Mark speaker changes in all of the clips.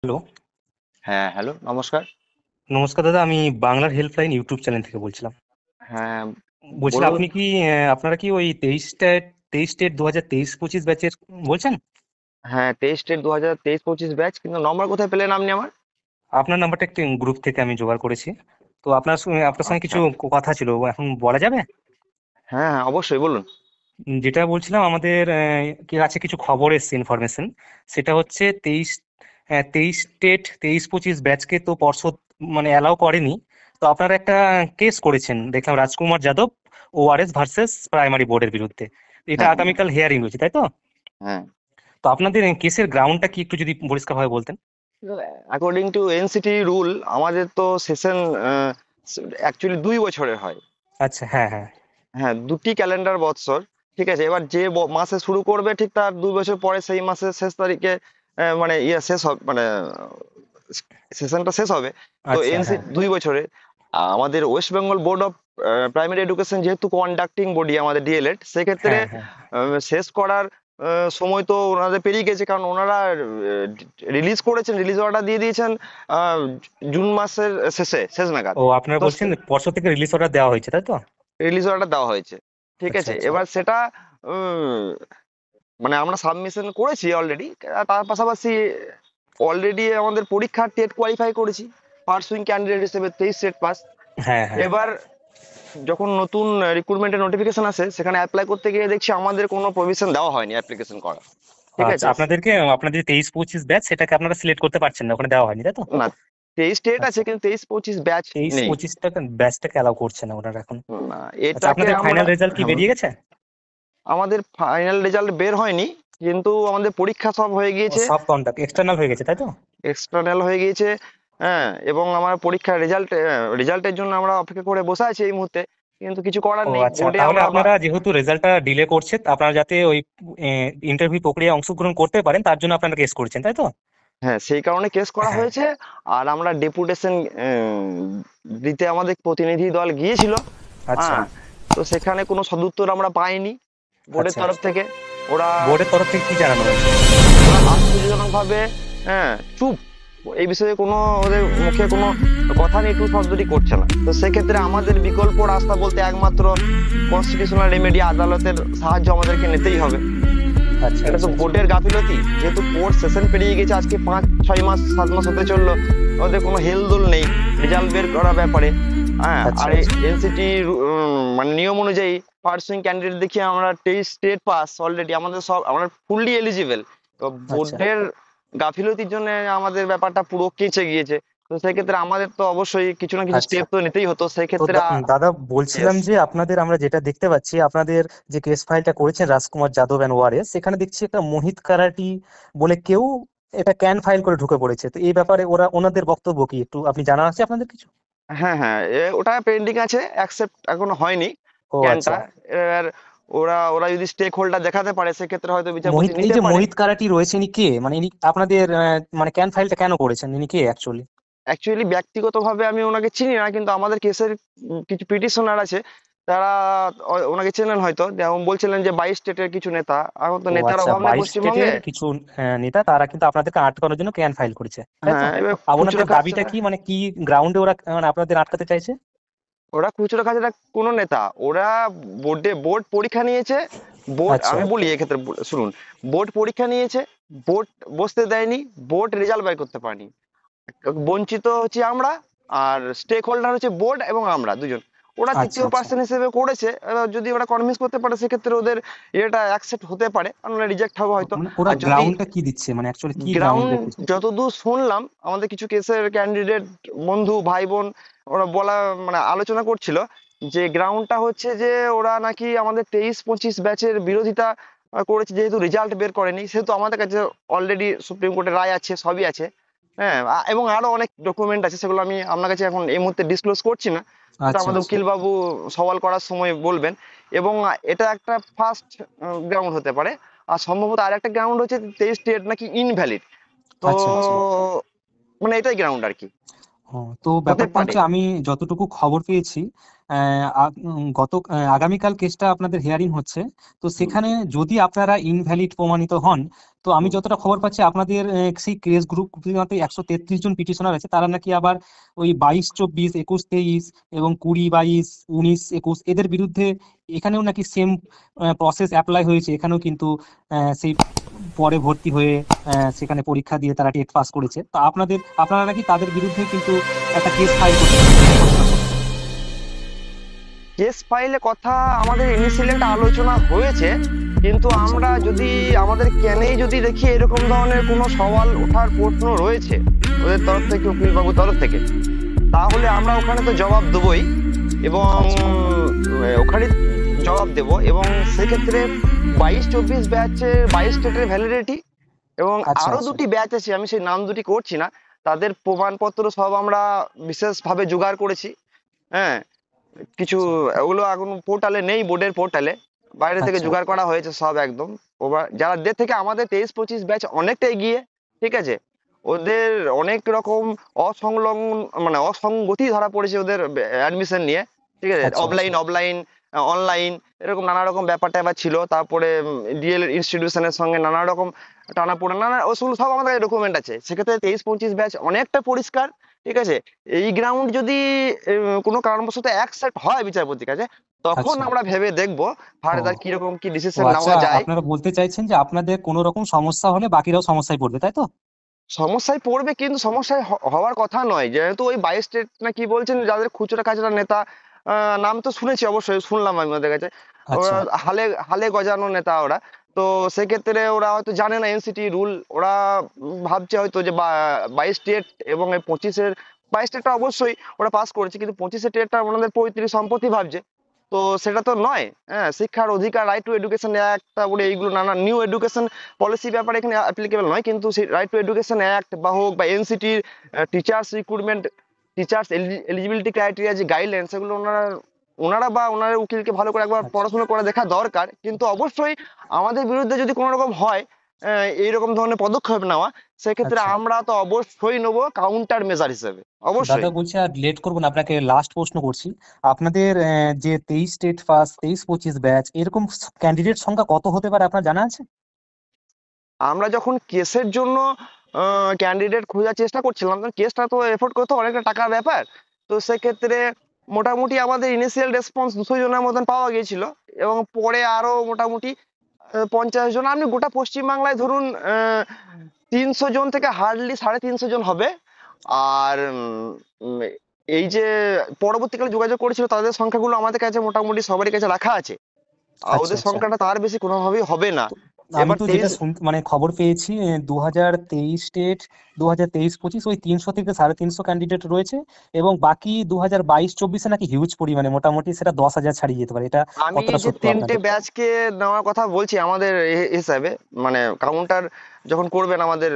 Speaker 1: Hello,
Speaker 2: হ্যাঁ, hello, নমস্কার।
Speaker 1: নমস্কার দাদা। আমি বাংলার হেল্পলাইন ইউটিউব চ্যানেল থেকে বলছিলাম।
Speaker 2: হ্যাঁ,
Speaker 1: বলছিলাম
Speaker 2: বলুন।
Speaker 1: আপনি কি আপনারা কি ওই 23 টেট 2023-25 ব্যাচের বলছেন?
Speaker 2: হ্যাঁ, 23 টেট 2023-25 ব্যাচ, কিন্তু নম্বর কোথায় পেলেন আপনি আমার?
Speaker 1: আপনার নাম্বারটা একটি গ্রুপ থেকে আমি জোগাড় করেছি। তো আপনার সঙ্গে
Speaker 2: আচ্ছা।
Speaker 1: কিছু কথা ছিল, এখন বলা যাবে?
Speaker 2: হ্যাঁ, হ্যাঁ, অবশ্যই বলুন।
Speaker 1: যেটা বলছিলাম, আমাদের কি আছে, কিছু খবর এসছে, ইনফরমেশন। সেটা হচ্ছে 23 টেট 23-25 ব্যাচকে তো পর্ষদ মানে অ্যালাউ করেনি। তো আপনারা একটা কেস করেছেন দেখলাম, রাজকুমার যাদব ওআরএস ভার্সেস প্রাইমারি বোর্ডের বিরুদ্ধে। এটা
Speaker 2: হ্যাঁ, হ্যাঁ,
Speaker 1: আগামীকাল হিয়ারিং রয়েছে, তাই তো?
Speaker 2: হ্যাঁ।
Speaker 1: তো আপনাদের কেসের গ্রাউন্ডটা কি একটু যদি পরিষ্কারভাবে বলতেন।
Speaker 2: অ্যাকর্ডিং টু এনসিটি রুল আমাদের তো সেশন অ্যাকচুয়ালি 2 বছরের হয়।
Speaker 1: আচ্ছা, হ্যাঁ, হ্যাঁ।
Speaker 2: হ্যাঁ, 2টি ক্যালেন্ডার বৎসর। ঠিক আছে? এবার যে মাসে শুরু করবে ঠিক তার 2 বছর পরে সেই মাসের শেষ তারিখে মানে শেষ হবে, মানে সেশনটা শেষ হবে। তো
Speaker 1: আচ্ছা,
Speaker 2: এনসি
Speaker 1: হ্যাঁ,
Speaker 2: 2 বছরে আমাদের West Bengal board of primary education যেহেতু কন্ডাক্টিং বডি আমাদের ডিএলএড, সেক্ষেত্রে
Speaker 1: হ্যাঁ, হ্যাঁ।
Speaker 2: শেষ করার সময় তো ওনাদের পেরিয়ে গেছে, কারণ ওনারা রিলিজ করেছেন, রিলিজ অর্ডার দিয়ে দিয়েছেন আহ, জুন মাসের শেষ নাগাদ।
Speaker 1: ও, আপনারা
Speaker 2: তো
Speaker 1: বলছেন পর্ষদ থেকে রিলিজ অর্ডার দেওয়া হয়েছে, তাই তো?
Speaker 2: রিলিজ অর্ডার দেওয়া হয়েছে। ঠিক
Speaker 1: আচ্ছা,
Speaker 2: আছে,
Speaker 1: আচ্ছা।
Speaker 2: এবার সেটা উম, মানে আমরা সাবমিশন করেছি অলরেডি। তার পাশাপাশি অলরেডি আমাদের পরীক্ষার টেট কোয়ালিফাই করেছি পার্সুইং ক্যান্ডিডেট হিসেবে 23 সেট পাস।
Speaker 1: হ্যাঁ, হ্যাঁ।
Speaker 2: এবার যখন নতুন রিক্রুটমেন্টের নোটিফিকেশন আসে, সেখানে অ্যাপ্লাই করতে গিয়ে দেখছি আমাদের কোনো প্রভিশন দেওয়া হয়নি অ্যাপ্লিকেশন করা। ঠিক
Speaker 1: আচ্ছা,
Speaker 2: আছে?
Speaker 1: আপনাদের 23-25 ব্যাচ সেটাকে আপনারা সিলেক্ট করতে পারছেন না, ওখানে দেওয়া হয়নি, তাই তো?
Speaker 2: না, 23 স্টেট আছে
Speaker 1: আচ্ছা,
Speaker 2: কিন্তু 23-25 ব্যাচ
Speaker 1: তেইশ
Speaker 2: নেই।
Speaker 1: পঁচিশটাকে ব্যাচটাকে অ্যালাউ করছে না ওনারা এখন।
Speaker 2: না,
Speaker 1: আচ্ছা,
Speaker 2: এটাকে
Speaker 1: আপনাদের
Speaker 2: আমরা,
Speaker 1: ফাইনাল রেজাল্ট কি
Speaker 2: হ্যাঁ বলুন।
Speaker 1: বেরিয়ে গেছে?
Speaker 2: আমাদের ফাইনাল রেজাল্ট বের হয়নি, কিন্তু আমাদের পরীক্ষা সব হয়ে
Speaker 1: ও,
Speaker 2: গিয়েছে।
Speaker 1: সব কন্টাক্ট এক্সটার্নাল হয়ে গেছে, তাই তো?
Speaker 2: এক্সটার্নাল হয়ে গিয়েছে। হ্যাঁ, এবং আমার পরীক্ষার রেজাল্টের জন্য আমরা অপেক্ষা করে বসে আছি এই মুহূর্তে, কিন্তু কিছু করার
Speaker 1: ও
Speaker 2: নেই,
Speaker 1: আচ্ছা,
Speaker 2: বোর্ডে
Speaker 1: তাহলে
Speaker 2: আমরা
Speaker 1: আপনারা যেহেতু রেজাল্টটা ডিলে করছে, আপনারা যাতে ওই ইন্টারভিউ প্রক্রিয়ায় অংশগ্রহণ করতে পারেন, তার জন্য আপনারা কেস করছেন, তাই তো?
Speaker 2: হ্যাঁ, সেই কারণে কেস করা
Speaker 1: হ্যাঁ।
Speaker 2: হয়েছে। আর আমরা ডেপুটেশন দিতে আমাদের প্রতিনিধি দল গিয়েছিল।
Speaker 1: আচ্ছা,
Speaker 2: হ্যাঁ, তো সেখানে কোনো সদুত্তর আমরা পাইনি বোর্ডের
Speaker 1: আচ্ছা।
Speaker 2: তরফ থেকে। ওরা
Speaker 1: বোর্ডের তরফ থেকে কি জানানো হয়েছে?
Speaker 2: ওরা আশ্চর্যজনক ভাবে, হ্যাঁ, চুপ। এই বিষয়ে কোনো, ওদের মুখে কোনো কথা নেই, টু শব্দটি করছে না। তো সেক্ষেত্রে আমাদের বিকল্প রাস্তা বলতে একমাত্র কনস্টিটিউশনাল রেমেডি, আদালতের সাহায্য আমাদেরকে নিতেই হবে।
Speaker 1: আচ্ছা,
Speaker 2: এটা তো
Speaker 1: আচ্ছা, আচ্ছা।
Speaker 2: বোর্ডের গাফিলতি, যেহেতু কোর্ট সেশন পেরিয়ে গেছে, আজকে 5-6 মাস 7 মাস হতে চললো, ওদের কোনো হেলদোল নেই রেজাল্ট বের করার ব্যাপারে। হ্যাঁ,
Speaker 1: আচ্ছা,
Speaker 2: আর
Speaker 1: আচ্ছা।
Speaker 2: এনসিটি মানে নিয়ম অনুযায়ী পার্সুইং ক্যান্ডিডেট দেখিয়ে আমরা 23 স্টেট পাস অলরেডি, আমাদের সব আমরা ফুললি এলিজিবল। তো
Speaker 1: আচ্ছা।
Speaker 2: বোর্ডের গাফিলতির জন্য আমাদের ব্যাপারটা পুরো কেচে গিয়েছে। তো সেক্ষেত্রে আমাদের তো অবশ্যই কিছু না কিছু
Speaker 1: আচ্ছা।
Speaker 2: স্টেপ তো নিতেই হতো
Speaker 1: তো
Speaker 2: সেক্ষেত্রে।
Speaker 1: দাদা,
Speaker 2: ইয়েস।
Speaker 1: বলছিলাম যে আপনাদের, আমরা যেটা দেখতে পাচ্ছি, আপনাদের যে কেস ফাইলটা করেছেন রাজকুমার যাদব অ্যান্ড ওয়ারেস, সেখানে দেখছি একটা মোহিত কারাটি বলে কেউ এটা ক্যান ফাইল করে ঢুকে পড়েছে। তো এই ব্যাপারে ওনাদের বক্তব্য কি, একটু আপনি জানা আছে আপনাদের কিছু?
Speaker 2: হ্যাঁ, হ্যাঁ, ওটা পেন্ডিং আছে, অ্যাকসেপ্ট এখনো হয়নি
Speaker 1: ও
Speaker 2: ক্যানটা।
Speaker 1: আচ্ছা।
Speaker 2: এবার ওরা ওরা যদি স্টেক হোল্ডার দেখাতে পারে, সেক্ষেত্রে হয়তো বিচারপতি
Speaker 1: এই
Speaker 2: নিতে
Speaker 1: যে
Speaker 2: পারে।
Speaker 1: মোহিত কারাটি রয়েছে, ইনি কে, মানে ইনি আপনাদের মানে ক্যান ফাইলটা কেন করেছেন, ইনি কে অ্যাকচুয়ালি?
Speaker 2: অ্যাকচুয়ালি ব্যক্তিগতভাবে আমি ওনাকে চিনি না, কিন্তু আমাদের কেসের কিছু পিটিশনার আছে, তারা ওনাকে চেনেন হয়তো, যেমন বলছিলেন যে 22 স্টেটের কিছু নেতা। এখন তো
Speaker 1: ও
Speaker 2: নেতার
Speaker 1: আচ্ছা,
Speaker 2: অভাব নেই
Speaker 1: 22
Speaker 2: পশ্চিমবঙ্গে।
Speaker 1: স্টেটের কিছু নেতা, তারা কিন্তু আপনাদেরকে আটকানোর জন্য ক্যান ফাইল করেছে, তাই তো?
Speaker 2: হ্যাঁ, এবার
Speaker 1: আর
Speaker 2: খুচরো
Speaker 1: ওনাদের দাবিটা
Speaker 2: খাচ্ছারা,
Speaker 1: কি, মানে কি গ্রাউন্ডে ওরা মানে আপনাদের আটকাতে চাইছে?
Speaker 2: ওরা খুচরো খাচ্ছারা কোনো নেতা। ওরা বোর্ড পরীক্ষা নিয়েছে। বোর্ড,
Speaker 1: আচ্ছা,
Speaker 2: আমি বলি এক্ষেত্রে শুনুন। বোর্ড পরীক্ষা নিয়েছে, বোর্ড বসতে দেয়নি, বোর্ড রেজাল্ট বের করতে পারেনি। বঞ্চিত হচ্ছি আমরা, আর স্টেক হোল্ডার হচ্ছে বোর্ড এবং আমরা দুজন। ওরা
Speaker 1: আচ্ছা,
Speaker 2: তৃতীয়
Speaker 1: আচ্ছা।
Speaker 2: পার্সন হিসেবে করেছে। এবার যদি ওরা কনভিন্স করতে পারে, সেক্ষেত্রে ওদের এটা অ্যাকসেপ্ট হতে পারে, আর নাহলে রিজেক্ট হবে হয়তো।
Speaker 1: মানে ওরা
Speaker 2: আর যদি
Speaker 1: গ্রাউন্ডটা কি দিচ্ছে, মানে অ্যাকচুয়ালি কি গ্রাউন্ড
Speaker 2: গ্রাউন্ড,
Speaker 1: রেখেছে?
Speaker 2: যতদূর শুনলাম আমাদের কিছু কেসের ক্যান্ডিডেট বন্ধু ভাই বোন, ওরা বলা মানে আলোচনা করছিল যে গ্রাউন্ডটা হচ্ছে যে ওরা নাকি আমাদের 23-25 ব্যাচের বিরোধিতা করেছে, যেহেতু রেজাল্ট বের করেনি, সেহেতু আমাদের কাছে অলরেডি সুপ্রিম কোর্টের রায় আছে, সবই আছে। হ্যাঁ, এবং আরো অনেক ডকুমেন্ট আছে, সেগুলো আমি আপনার কাছে এখন এই মুহূর্তে ডিসক্লোজ করছি না। সেটা
Speaker 1: আচ্ছা,
Speaker 2: আমাদের
Speaker 1: আচ্ছা।
Speaker 2: উকিল বাবু সওয়াল করার সময় বলবেন। এবং এটা একটা ফার্স্ট গ্রাউন্ড হতে পারে। আর সম্ভবত আর একটা গ্রাউন্ড হচ্ছে 23 স্টেট নাকি ইনভ্যালিড। তো
Speaker 1: আচ্ছা, আচ্ছা।
Speaker 2: মানে এটাই গ্রাউন্ড আর কি।
Speaker 1: তো
Speaker 2: হতে
Speaker 1: ব্যাপারটা
Speaker 2: পারে।
Speaker 1: হচ্ছে, আমি যতটুকু খবর পেয়েছি, আগামীকাল কেসটা আপনাদের হিয়ারিং হচ্ছে। তো
Speaker 2: হুম,
Speaker 1: সেখানে যদি আপনারা ইনভ্যালিড প্রমাণিত হন, তো আমি
Speaker 2: হুম।
Speaker 1: যতটা খবর পাচ্ছি আপনাদের সেই কেস গ্রুপ 133 জন পিটিশনার আছে, তারা নাকি আবার ওই 22, 24, 21, 23 এবং 20, 22, 19, 21 এদের বিরুদ্ধে এখানেও নাকি সেম প্রসেস অ্যাপ্লাই হয়েছে। এখানেও কিন্তু সেই পরে ভর্তি হয়ে সেখানে পরীক্ষা দিয়ে তারা টেট পাস করেছে। তো আপনারা নাকি তাদের বিরুদ্ধে কিন্তু একটা কেস ফাইল করছেন, এই ঘটনার সঙ্গে।
Speaker 2: কেস ফাইলে কথা আমাদের ইনিশিয়ালি একটা আলোচনা হয়েছে, কিন্তু
Speaker 1: আচ্ছা,
Speaker 2: আমরা যদি আমাদের কেনেই যদি দেখি এরকম ধরনের কোনো সওয়াল ওঠার প্রশ্ন রয়েছে ওদের তরফ থেকে, উকিল বাবুর তরফ থেকে, তাহলে আমরা ওখানে তো জবাব দেবই। এবং
Speaker 1: আচ্ছা,
Speaker 2: ওখানে জবাব দেব। এবং সেক্ষেত্রে 22-24 ব্যাচের 22 স্টেটের ভ্যালিডিটি এবং
Speaker 1: আচ্ছা,
Speaker 2: আরো
Speaker 1: আচ্ছা,
Speaker 2: দুটি ব্যাচ আছে, আমি সেই নাম দুটি করছি না, তাদের প্রমাণপত্র সব আমরা বিশেষভাবে জোগাড় করেছি। হ্যাঁ, কিছু
Speaker 1: আচ্ছা,
Speaker 2: ওগুলো এখন পোর্টালে নেই, বোর্ডের পোর্টালে বাইরে থেকে
Speaker 1: আচ্ছা,
Speaker 2: জোগাড় করা হয়েছে সব একদম। ওবার যাদের থেকে আমাদের 23-25 ব্যাচ অনেকটা এগিয়ে, ঠিক আছে, ওদের অনেক রকম অসংলগ্ন মানে অসঙ্গতি ধরা পড়েছে ওদের অ্যাডমিশন নিয়ে, ঠিক আছে,
Speaker 1: আচ্ছা, আচ্ছা,
Speaker 2: অফলাইন অফলাইন অনলাইন এরকম নানা রকম ব্যাপার ট্যাপার ছিল। তারপরে ডিএল ইনস্টিটিউশনের সঙ্গে নানা রকম টানাপোড়েন, নানা ওগুলো সব আমাদের ডকুমেন্ট আছে। সেক্ষেত্রে 23-25 ব্যাচ অনেকটা পরিষ্কার, ঠিক আছে। এই গ্রাউন্ড যদি কোনো কারণবশত অ্যাকসেপ্ট হয় বিচারপতির কাছে, তখন
Speaker 1: আচ্ছা।
Speaker 2: আমরা ভেবে দেখবো
Speaker 1: ও
Speaker 2: ফার্দার কিরকম কি
Speaker 1: ও
Speaker 2: ডিসিশন
Speaker 1: আচ্ছা,
Speaker 2: নেওয়া যায়।
Speaker 1: আপনারা বলতে চাইছেন যে আপনাদের কোনো রকম সমস্যা হলে বাকিরাও সমস্যায় পড়বে, তাই তো?
Speaker 2: সমস্যায় পড়বে, কিন্তু সমস্যায় হওয়ার কথা নয়, যেহেতু ওই 22 স্টেট না কি বলছেন, যাদের খুচরা খাচরা নেতা, নাম তো শুনেছি, অবশ্যই শুনলাম আমি ওদের কাছে। ওরা
Speaker 1: আচ্ছা,
Speaker 2: হালে হালে গজানো নেতা ওরা। তো সেক্ষেত্রে ওরা হয়তো জানে না এনসিটি রুল। ওরা ভাবছে হয়তো যে 22 স্টেট এবং এই 25-এর 22 স্টেটটা অবশ্যই ওরা পাস করেছে, কিন্তু 25-এর স্টেটটা ওনাদের পৈতৃক সম্পত্তি ভাবছে। তো সেটা তো নয়। হ্যাঁ, শিক্ষার অধিকার, রাইট টু এডুকেশন অ্যাক্ট, তারপরে এইগুলো নানা নিউ এডুকেশন পলিসি ব্যাপারে এখানে অ্যাপ্লিকেবল নয়, কিন্তু সেই রাইট টু এডুকেশন অ্যাক্ট বা হোক বা এনসিটির teachers recruitment, teachers eligibility criteria যে গাইডলাইন, সেগুলো ওনারা ওনারা বা ওনার উকিলকে ভালো করে একবার
Speaker 1: আচ্ছা।
Speaker 2: পড়াশোনা করে দেখা দরকার। কিন্তু অবশ্যই আমাদের বিরুদ্ধে যদি কোনো রকম হয় এইরকম ধরনের পদক্ষেপ নেওয়া, সেক্ষেত্রে
Speaker 1: আচ্ছা,
Speaker 2: আমরা তো অবশ্যই নেবো কাউন্টার মেজার হিসেবে,
Speaker 1: দাদা
Speaker 2: অবশ্যই।
Speaker 1: বলছি আর লেট করবো না, আপনাকে লাস্ট প্রশ্ন করছি। আপনাদের যে 23 স্টেট ফার্স্ট 23-25 ব্যাচ, এরকম ক্যান্ডিডেট সংখ্যা কত হতে পারে আপনার জানা আছে?
Speaker 2: আমরা যখন কেসের জন্য ক্যান্ডিডেট খোঁজার চেষ্টা করছিলাম, তখন কেসটা তো এফোর্ড করতে অনেকটা টাকার ব্যাপার। তো সেক্ষেত্রে মোটামুটি আমাদের ইনিশিয়াল রেসপন্স 200 জনের মতন পাওয়া গিয়েছিল। এবং পরে আরো মোটামুটি 50 জন, আপনি গোটা পশ্চিমবাংলায় ধরুন 300 জন থেকে হার্ডলি 350 জন হবে। আর উম, এই যে পরবর্তীকালে যোগাযোগ করেছিল তাদের সংখ্যাগুলো আমাদের কাছে মোটামুটি সবারই কাছে রাখা আছে।
Speaker 1: আচ্ছা,
Speaker 2: ওদের
Speaker 1: আচ্ছা।
Speaker 2: সংখ্যাটা তার বেশি কোনোভাবেই হবে না।
Speaker 1: তো আমি
Speaker 2: এবার
Speaker 1: তো যেটা
Speaker 2: 23।
Speaker 1: মানে খবর পেয়েছি, 2023 স্টেট 2023-25 ওই 300 থেকে 350 ক্যান্ডিডেট রয়েছে, এবং বাকি 2022-24 নাকি হিউজ পরিমাণে, মোটামুটি সেটা 10,000 ছাড়িয়ে যেতে পারে। এটা
Speaker 2: আমি
Speaker 1: কতটা
Speaker 2: যে
Speaker 1: সত্য
Speaker 2: তিনটে
Speaker 1: আপনাদের?
Speaker 2: ব্যাচকে নেওয়ার কথা বলছি আমাদের হিসাবে, মানে কাউন্টার যখন করবেন আমাদের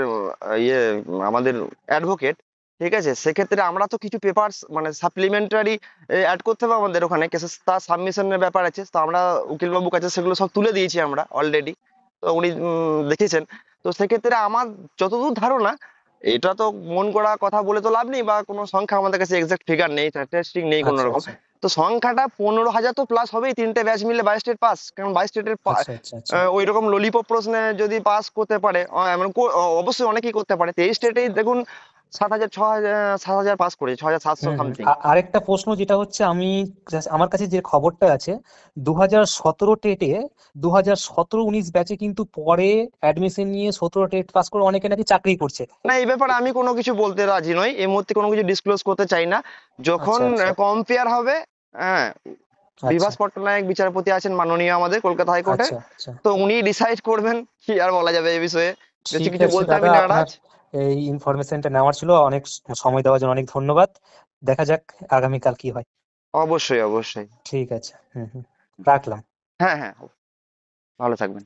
Speaker 2: আমাদের অ্যাডভোকেট, ঠিক আছে, সেক্ষেত্রে আমরা তো কিছু পেপারস মানে সাপ্লিমেন্টারি অ্যাড করতে হবে আমাদের ওখানে কেসে, তার সাবমিশনের ব্যাপার আছে। তো আমরা উকিলবাবুর কাছে সেগুলো সব তুলে দিয়েছি আমরা অলরেডি। তো উনি দেখেছেন। তো সেক্ষেত্রে আমার যতদূর ধারণা, এটা তো মন গড়া কথা বলে তো লাভ নেই, বা কোনো সংখ্যা আমাদের কাছে এক্সাক্ট ফিগার নেই, স্ট্যাটিস্টিক নেই কোনো
Speaker 1: আচ্ছা,
Speaker 2: রকম।
Speaker 1: আচ্ছা,
Speaker 2: তো সংখ্যাটা 15,000 তো প্লাস হবেই, তিনটে ব্যাচ মিলে 22 স্টেট পাস। কারণ 22 স্টেটের
Speaker 1: আচ্ছা, আচ্ছা, আচ্ছা,
Speaker 2: ওই রকম ললিপপ প্রশ্নে যদি পাস করতে পারে, অবশ্যই অনেকেই করতে পারে। 23 স্টেটেই দেখুন 7,000 6,000 7,000 পাস করেছে, 6,700
Speaker 1: হুম, হুম।
Speaker 2: সামথিং।
Speaker 1: আরেকটা প্রশ্ন যেটা হচ্ছে, আমি আমার কাছে যে খবরটা আছে, 2017 টেটে 2017-19 ব্যাচে কিন্তু পরে অ্যাডমিশন নিয়ে 17 টেট পাস করে অনেকে নাকি চাকরি করছে।
Speaker 2: না, এই ব্যাপারে আমি কোনো কিছু বলতে রাজি নই, এই মুহূর্তে কোনো কিছু ডিসক্লোজ করতে চাই না। যখন
Speaker 1: আচ্ছা, আচ্ছা,
Speaker 2: কম্পেয়ার হবে, হ্যাঁ,
Speaker 1: আচ্ছা,
Speaker 2: বিভাস পট্টনায়ক বিচারপতি আছেন মাননীয় আমাদের কলকাতা হাইকোর্টের,
Speaker 1: আচ্ছা, আচ্ছা।
Speaker 2: তো উনি ডিসাইড করবেন কি আর বলা যাবে এই বিষয়ে। বেশি
Speaker 1: ঠিক
Speaker 2: কিছু
Speaker 1: আছে
Speaker 2: বলতে আমি
Speaker 1: দাদা, আপনার
Speaker 2: নারাজ।
Speaker 1: এই ইনফরমেশনটা নেওয়ার ছিল। অনেক সময় দেওয়ার জন্য অনেক ধন্যবাদ। দেখা যাক আগামীকাল কি হয়।
Speaker 2: অবশ্যই, অবশ্যই।
Speaker 1: ঠিক আছে, হুম, হুম, রাখলাম।
Speaker 2: হ্যাঁ, হ্যাঁ, ভালো থাকবেন।